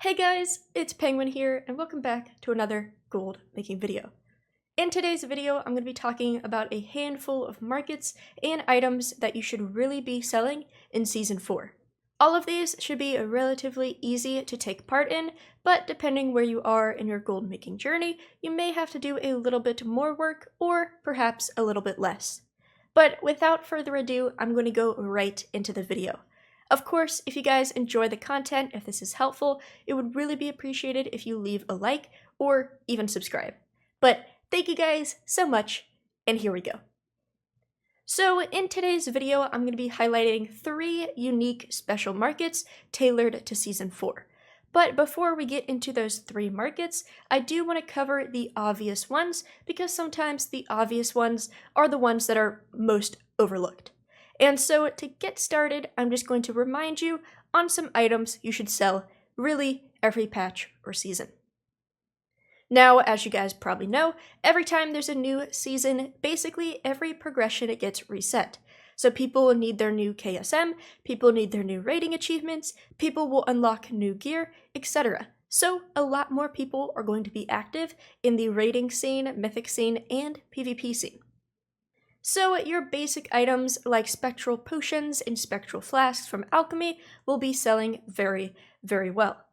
Hey guys, it's Penguin here, and welcome back to another gold making video. In today's video, I'm going to be talking about a handful of markets and items that you should really be selling in Season 4. All of these should be relatively easy to take part in, but depending where you are in your gold making journey, you may have to do a little bit more work or perhaps a little bit less. But without further ado, I'm going to go right into the video. Of course, if you guys enjoy the content, if this is helpful, it would really be appreciated if you leave a like or even subscribe. But thank you guys so much, and here we go. So in today's video, I'm going to be highlighting 3 unique special markets tailored to Season 4. But before we get into those 3 markets, I do want to cover the obvious ones, because sometimes the obvious ones are the ones that are most overlooked. And so to get started, I'm just going to remind you on some items you should sell really every patch or season. Now, as you guys probably know, every time there's a new season, basically every progression it gets reset. So people need their new KSM, people need their new rating achievements, people will unlock new gear, etc. So a lot more people are going to be active in the rating scene, mythic scene, and PvP scene. So your basic items like spectral potions and spectral flasks from alchemy will be selling very, very well.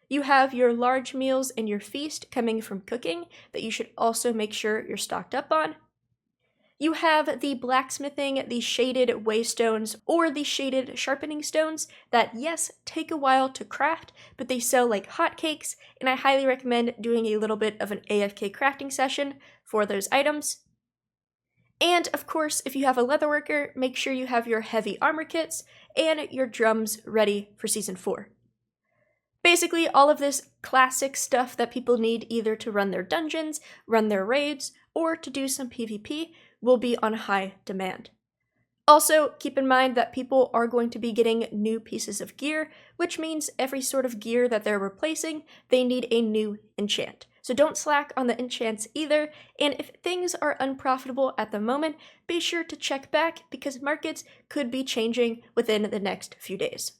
You have your large meals and your feast coming from cooking that you should also make sure you're stocked up on. You have the blacksmithing, the shaded waystones, or the shaded sharpening stones that, yes, take a while to craft, but they sell like hotcakes, and I highly recommend doing a little bit of an AFK crafting session for those items. And of course, if you have a leatherworker, make sure you have your heavy armor kits and your drums ready for Season 4. Basically, all of this classic stuff that people need either to run their dungeons, run their raids, or to do some PvP will be on high demand. Also, keep in mind that people are going to be getting new pieces of gear, which means every sort of gear that they're replacing, they need a new enchant. So don't slack on the enchants either, and if things are unprofitable at the moment, be sure to check back because markets could be changing within the next few days.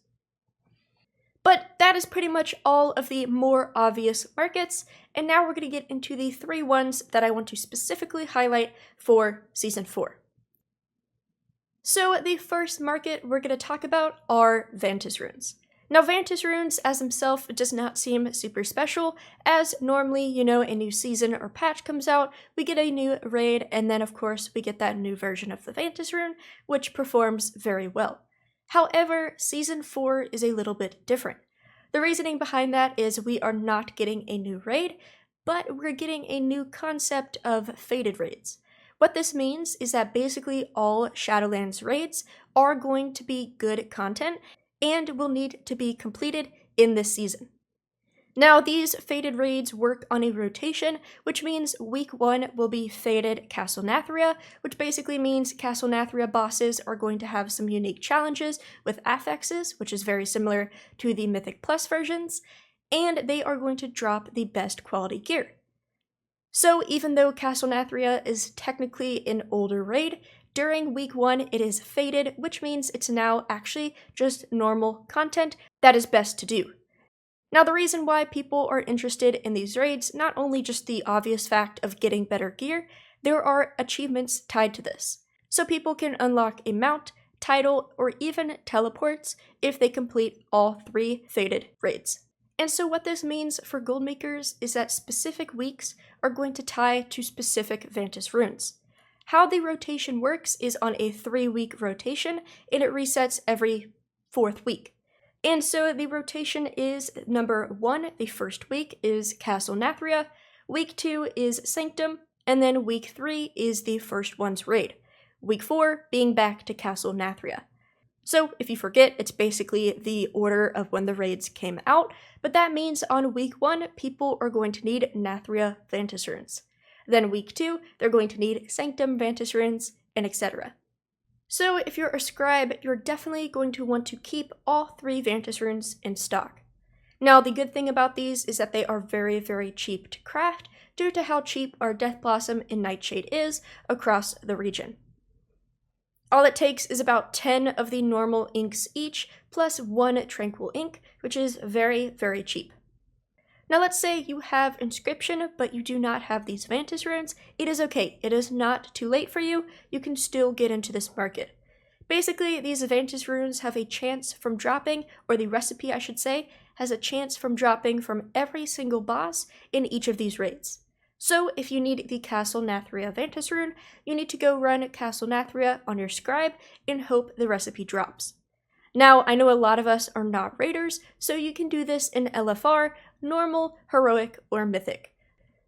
But that is pretty much all of the more obvious markets, and now we're going to get into the 3 ones that I want to specifically highlight for Season 4. So the first market we're going to talk about are Vantis runes. Now Vantis runes as himself does not seem super special, as normally, a new season or patch comes out, we get a new raid, and then of course we get that new version of the Vantis rune, which performs very well. However, Season 4 is a little bit different. The reasoning behind that is we are not getting a new raid, but we're getting a new concept of faded raids. What this means is that basically all Shadowlands raids are going to be good content and will need to be completed in this season. Now, these faded raids work on a rotation, which means week 1 will be faded Castle Nathria, which basically means Castle Nathria bosses are going to have some unique challenges with affixes, which is very similar to the Mythic Plus versions, and they are going to drop the best quality gear. So even though Castle Nathria is technically an older raid, during week 1 it is faded, which means it's now actually just normal content that is best to do. Now the reason why people are interested in these raids, not only just the obvious fact of getting better gear, there are achievements tied to this. So people can unlock a mount, title, or even teleports if they complete all 3 faded raids. And so what this means for gold makers is that specific weeks are going to tie to specific Vantis runes. How the rotation works is on a 3-week rotation, and it resets every 4th week. And so the rotation is number 1, the first week is Castle Nathria, week 2 is Sanctum, and then week 3 is the first one's raid, week 4 being back to Castle Nathria. So if you forget, it's basically the order of when the raids came out, but that means on week 1, people are going to need Nathria Vantis runes. Then week 2, they're going to need Sanctum Vantis runes, and etc. So if you're a scribe, you're definitely going to want to keep all 3 Vantis runes in stock. Now the good thing about these is that they are very, very cheap to craft due to how cheap our Death Blossom and Nightshade is across the region. All it takes is about 10 of the normal inks each, plus 1 tranquil ink, which is very, very cheap. Now let's say you have Inscription, but you do not have these Vantis runes. It is okay. It is not too late for you. You can still get into this market. Basically, these Vantis runes have a chance from dropping, or the recipe I should say, has a chance from dropping from every single boss in each of these raids. So if you need the Castle Nathria Vantis rune, you need to go run Castle Nathria on your scribe and hope the recipe drops. Now, I know a lot of us are not raiders, so you can do this in LFR, normal, heroic, or mythic.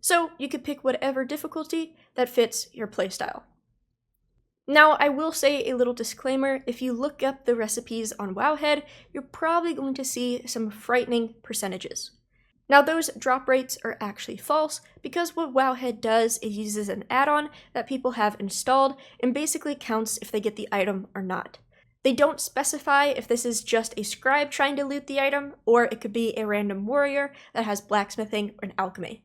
So you could pick whatever difficulty that fits your playstyle. Now, I will say a little disclaimer, if you look up the recipes on Wowhead, you're probably going to see some frightening percentages. Now, those drop rates are actually false, because what Wowhead does is uses an add-on that people have installed and basically counts if they get the item or not. They don't specify if this is just a scribe trying to loot the item, or it could be a random warrior that has blacksmithing or an alchemy.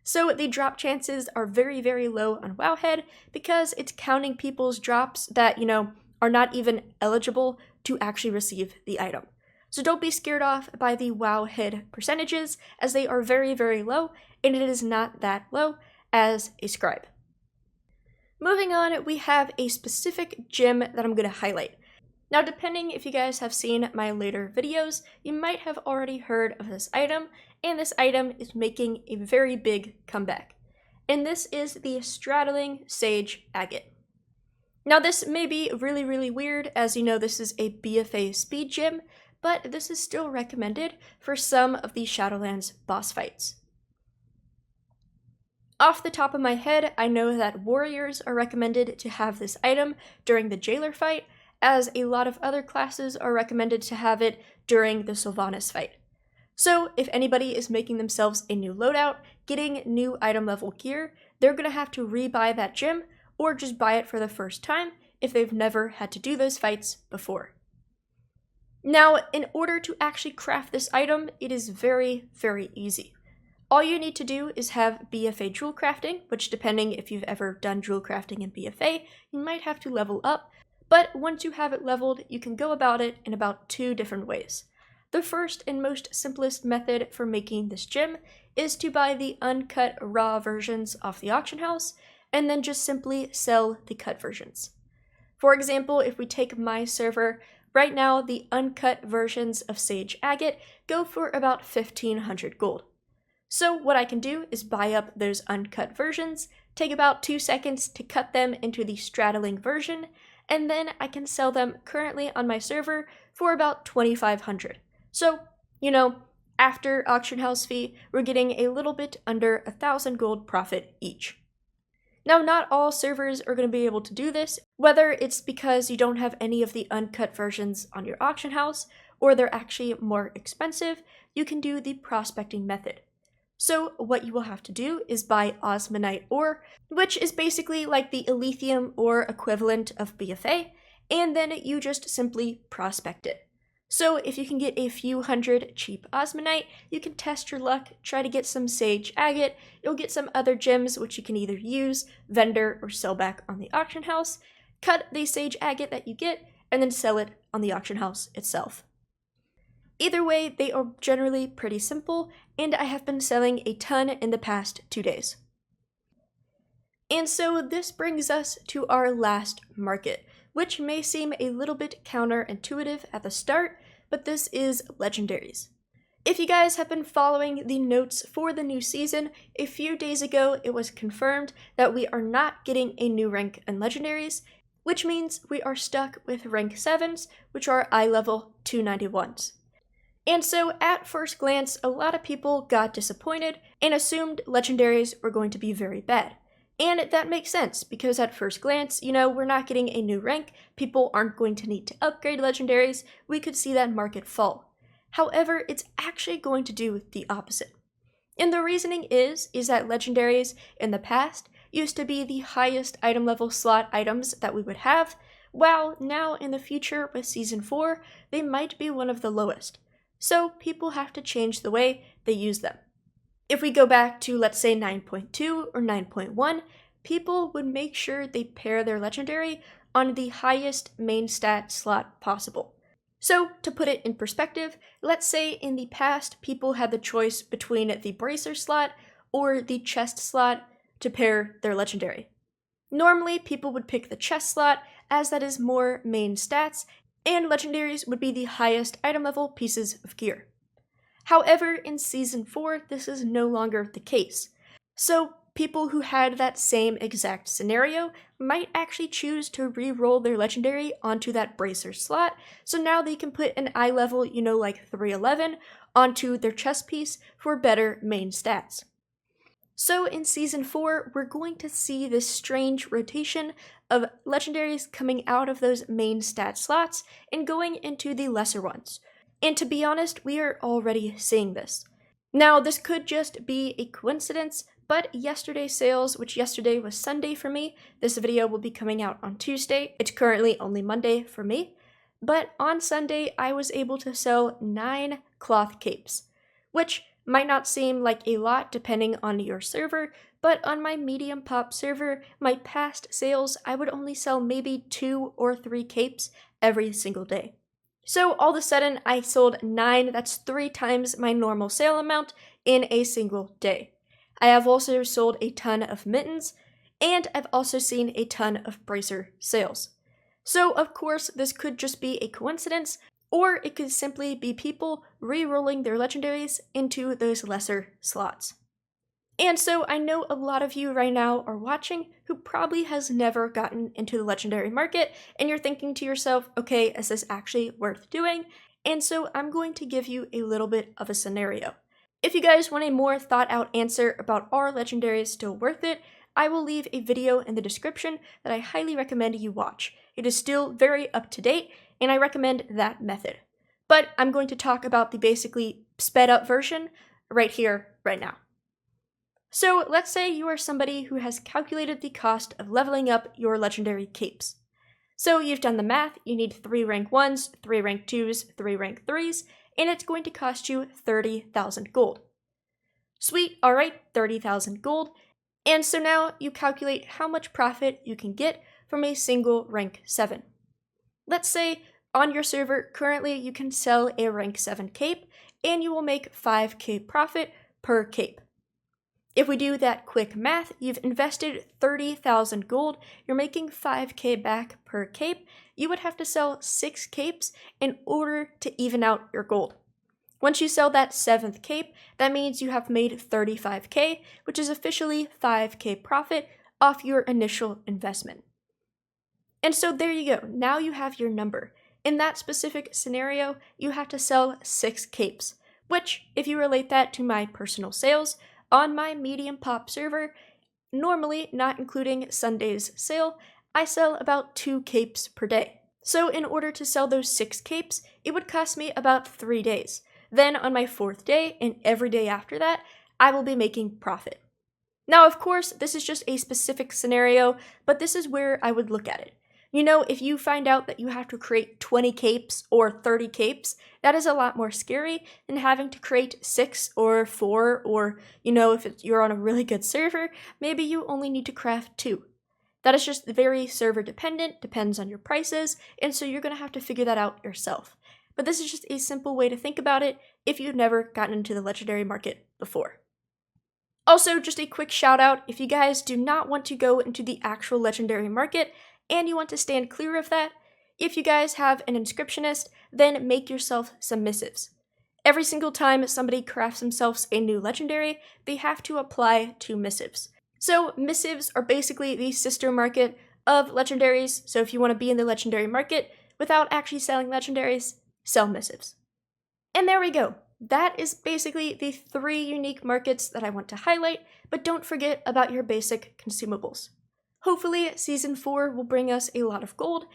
So the drop chances are very, very low on Wowhead because it's counting people's drops that, are not even eligible to actually receive the item. So don't be scared off by the Wowhead percentages, as they are very, very low, and it is not that low as a scribe. Moving on, we have a specific gem that I'm going to highlight. Now, depending if you guys have seen my later videos, you might have already heard of this item, and this item is making a very big comeback. And this is the Straddling Sage Agate. Now, this may be really, really weird, as you know this is a BFA speed gem, but this is still recommended for some of the Shadowlands boss fights. Off the top of my head, I know that warriors are recommended to have this item during the jailer fight, as a lot of other classes are recommended to have it during the Sylvanas fight. So if anybody is making themselves a new loadout, getting new item level gear, they're going to have to rebuy that gem, or just buy it for the first time if they've never had to do those fights before. Now, in order to actually craft this item, it is very, very easy. All you need to do is have BFA jewel crafting, which depending if you've ever done jewel crafting in BFA, you might have to level up. But once you have it leveled, you can go about it in about 2 different ways. The first and most simplest method for making this gem is to buy the uncut raw versions off the auction house, and then just simply sell the cut versions. For example, if we take my server, right now the uncut versions of Sage Agate go for about 1,500 gold. So what I can do is buy up those uncut versions, take about 2 seconds to cut them into the straddling version, and then I can sell them currently on my server for about 2,500. So, after auction house fee, we're getting a little bit under 1,000 gold profit each. Now, not all servers are going to be able to do this, whether it's because you don't have any of the uncut versions on your auction house, or they're actually more expensive, you can do the prospecting method. So what you will have to do is buy osmanite ore, which is basically like the Elithium ore equivalent of BFA, and then you just simply prospect it. So if you can get a few hundred cheap osmanite, you can test your luck, try to get some Sage Agate, you'll get some other gems which you can either use, vendor, or sell back on the auction house, cut the Sage Agate that you get, and then sell it on the auction house itself. Either way, they are generally pretty simple, and I have been selling a ton in the past 2 days. And so this brings us to our last market, which may seem a little bit counterintuitive at the start, but this is legendaries. If you guys have been following the notes for the new season, a few days ago it was confirmed that we are not getting a new rank in legendaries, which means we are stuck with rank 7s, which are eye level 291s. And so at first glance, a lot of people got disappointed and assumed legendaries were going to be very bad. And that makes sense, because at first glance, we're not getting a new rank, people aren't going to need to upgrade legendaries, we could see that market fall. However, it's actually going to do the opposite. And the reasoning is that legendaries in the past used to be the highest item level slot items that we would have, while now in the future with Season 4, they might be one of the lowest. So people have to change the way they use them. If we go back to, let's say, 9.2 or 9.1, people would make sure they pair their legendary on the highest main stat slot possible. So, to put it in perspective, let's say in the past people had the choice between the Bracer slot or the Chest slot to pair their legendary. Normally, people would pick the Chest slot as that is more main stats, and legendaries would be the highest item level pieces of gear. However, in Season 4, this is no longer the case. So, people who had that same exact scenario might actually choose to re-roll their legendary onto that Bracer slot, so now they can put an eye level, like 311, onto their chest piece for better main stats. So in Season 4, we're going to see this strange rotation of legendaries coming out of those main stat slots and going into the lesser ones. And to be honest, we are already seeing this. Now, this could just be a coincidence, but yesterday's sales, which yesterday was Sunday for me, this video will be coming out on Tuesday. It's currently only Monday for me. But on Sunday, I was able to sell 9 cloth capes, which might not seem like a lot depending on your server, but on my medium pop server, my past sales, I would only sell maybe 2 or 3 capes every single day. So all of a sudden, I sold 9, that's 3 times my normal sale amount in a single day. I have also sold a ton of mittens, and I've also seen a ton of bracer sales. So of course, this could just be a coincidence, or it could simply be people re-rolling their legendaries into those lesser slots. And so I know a lot of you right now are watching who probably has never gotten into the legendary market, and you're thinking to yourself, okay, is this actually worth doing? And so I'm going to give you a little bit of a scenario. If you guys want a more thought out answer about are legendaries still worth it, I will leave a video in the description that I highly recommend you watch. It is still very up to date, and I recommend that method. But I'm going to talk about the basically sped up version right here, right now. So let's say you are somebody who has calculated the cost of leveling up your legendary capes. So you've done the math, you need 3 rank 1s, 3 rank 2s, 3 rank 3s, and it's going to cost you 30,000 gold. Sweet, alright, 30,000 gold. And so now you calculate how much profit you can get from a single rank 7. Let's say on your server, currently you can sell a rank 7 cape, and you will make 5k profit per cape. If we do that quick math, you've invested 30,000 gold, you're making 5k back per cape, you would have to sell 6 capes in order to even out your gold. Once you sell that 7th cape, that means you have made 35k, which is officially 5k profit off your initial investment. And so there you go, now you have your number. In that specific scenario, you have to sell 6 capes, which, if you relate that to my personal sales, on my medium pop server, normally not including Sunday's sale, I sell about 2 capes per day. So in order to sell those 6 capes, it would cost me about 3 days. Then on my 4th day and every day after that, I will be making profit. Now, of course, this is just a specific scenario, but this is where I would look at it. If you find out that you have to create 20 capes or 30 capes, that is a lot more scary than having to create 6 or 4, or, if you're on a really good server, maybe you only need to craft 2. That is just very server dependent, depends on your prices, and so you're going to have to figure that out yourself. But this is just a simple way to think about it if you've never gotten into the legendary market before. Also, just a quick shout out, if you guys do not want to go into the actual legendary market, and you want to stand clear of that, if you guys have an inscriptionist, then make yourself some missives. Every single time somebody crafts themselves a new legendary, they have to apply 2 missives. So missives are basically the sister market of legendaries, so if you want to be in the legendary market without actually selling legendaries, sell missives. And there we go. That is basically the 3 unique markets that I want to highlight, but don't forget about your basic consumables. Hopefully, Season 4 will bring us a lot of gold,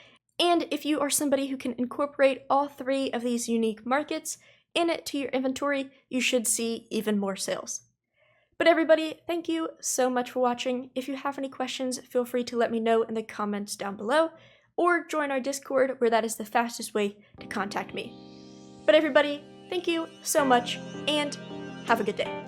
and if you are somebody who can incorporate all 3 of these unique markets into your inventory, you should see even more sales. But everybody, thank you so much for watching. If you have any questions, feel free to let me know in the comments down below, or join our Discord, where that is the fastest way to contact me. But everybody, thank you so much, and have a good day.